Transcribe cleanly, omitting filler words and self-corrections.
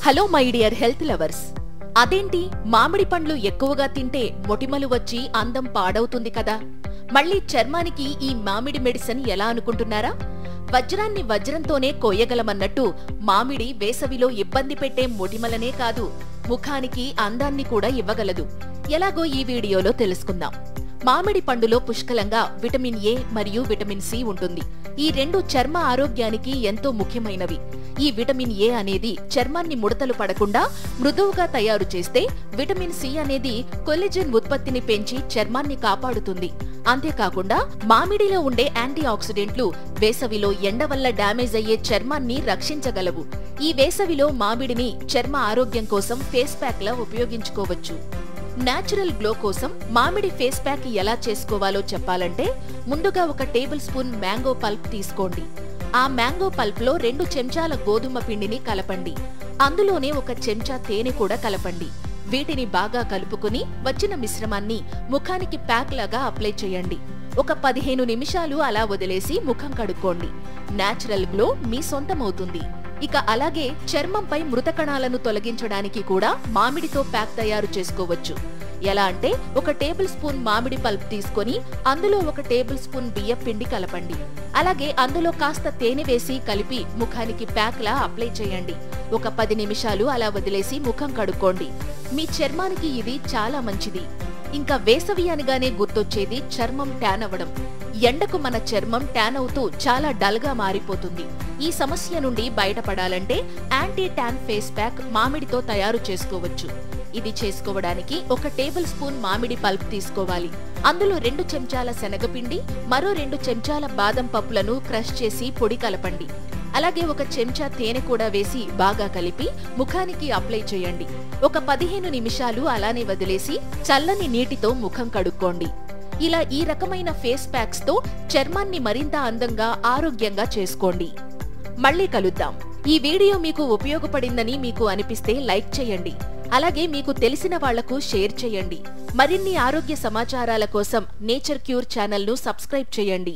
Hello my dear health lovers. అదేంటి మామిడి పండ్లు ఎక్కువగా తింటే మొటిమలు వచ్చి అందం పాడవుతుంది కదా? మళ్ళీ చర్మానికి ఈ మామిడి మెడిసిన్ ఎలా అనుకుంటున్నారా? వజ్రాన్ని వజ్రంతోనే కోయగలమన్నట్టు మామిడి వేసవిలో ఇబ్బంది పెట్టే మొటిమలనే కాదు, ముఖానికి అందాన్ని కూడా ఇవ్వగలదు. ఎలాగో ఈ వీడియోలో తెలుసుకుందాం. మామిడి పండులో పుష్కలంగా విటమిన్ ఏ మరియు విటమిన్ సి ఉంటుంది. ఈ రెండు చర్మ ఆరోగ్యానికి ఎంతో ముఖ్యమైనవి. ఈ విటమిన్ ఏ అనేది చర్మాన్ని ముడతలు పడకుండా మృదువుగా తయారు చేస్తే, విటమిన్ సి అనేది కొల్లాజెన్ ఉత్పత్తిని పెంచి చర్మాన్ని కాపాడుతుంది. అంతేకాకుండా మామిడిలో ఉండే యాంటీ ఆక్సిడెంట్లు వేసవిలో ఎండ వల్ల డ్యామేజ్ అయ్యే చర్మాన్ని రక్షించగలవు. ఈ వేసవిలో మామిడిని చర్మ ఆరోగ్యం కోసం ఫేస్ ప్యాక్ లా ఉపయోగించుకోవచ్చు. నేచురల్ గ్లో కోసం మామిడి ఫేస్ ప్యాక్ ఎలా చేసుకోవాలో చెప్పాలంటే, ముందుగా ఒక టేబుల్ స్పూన్ మ్యాంగో పల్ప్ తీసుకోండి. ఆ మ్యాంగో పల్ప్ లో 2 చెంచాల గోధుమ పిండిని కలపండి. అందులోనే 1 చెంచా తేనె కూడా కలపండి. వీటిని బాగా కలుపుకుని వచ్చిన మిశ్రమాన్ని ముఖానికి ప్యాక్ లాగా అప్లై చేయండి. ఒక 15 నిమిషాలు అలా వదిలేసి ముఖం కడుక్కోండి. నేచురల్ గ్లో మీ సొంతమవుతుంది. ఇక అలాగే చర్మంపై మృత కణాలను తొలగించడానికి కూడా మామిడితో ప్యాక్ తయారు చేసుకోవచ్చు. ఎలా అంటే, 1 టేబుల్ స్పూన్ మామిడి పల్ప్ తీసుకొని అందులో 1 టేబుల్ స్పూన్ బియ్యం పిండి కలపండి. అలాగే అందులో కాస్త తేనె వేసి కలిపి ముఖానికి ప్యాక్ లా అప్లై చేయండి. ఒక 10 నిమిషాలు అలా వదిలేసి ముఖం కడుక్కోండి. మీ చర్మానికి ఇది చాలా మంచిది. ఇంకా వేసవి అనగానే గుర్తొచ్చేది చర్మం ట్యాన్ అవ్వడం. ఎండకు మన చర్మం ట్యాన్ అవుతూ చాలా డల్ గా మారిపోతుంది. ఈ సమస్య నుండి బయటపడాలంటే యాంటీ ట్యాన్ ఫేస్ ప్యాక్ మామిడితో తయారు చేసుకోవచ్చు. ఇది చేసుకోవడానికి 1 టేబుల్ స్పూన్ మామిడి పల్ప్ తీసుకోవాలి. అందులో 2 చెంచాల శనగపిండి, మరో 2 చెంచాల బాదం పప్పులను క్రష్ చేసి పొడి కలపండి. అలాగే 1 చెంచా తేనె కూడా వేసి బాగా కలిపి ముఖానికి అప్లై చేయండి. ఒక 15 నిమిషాలు అలానే వదిలేసి చల్లని నీటితో ముఖం కడుక్కోండి. ఇలా ఈ రకమైన ఫేస్ ప్యాక్స్ తో చర్మాన్ని మరింత అందంగా, ఆరోగ్యంగా చేసుకోండి. మళ్ళీ కలుద్దాం. ఈ వీడియో మీకు ఉపయోగపడిందని మీకు అనిపిస్తే లైక్ చేయండి. అలాగే మీకు తెలిసిన వాళ్లకు షేర్ చేయండి. మరిన్ని ఆరోగ్య సమాచారాల కోసం నేచర్ క్యూర్ ఛానల్ ను సబ్స్క్రైబ్ చేయండి.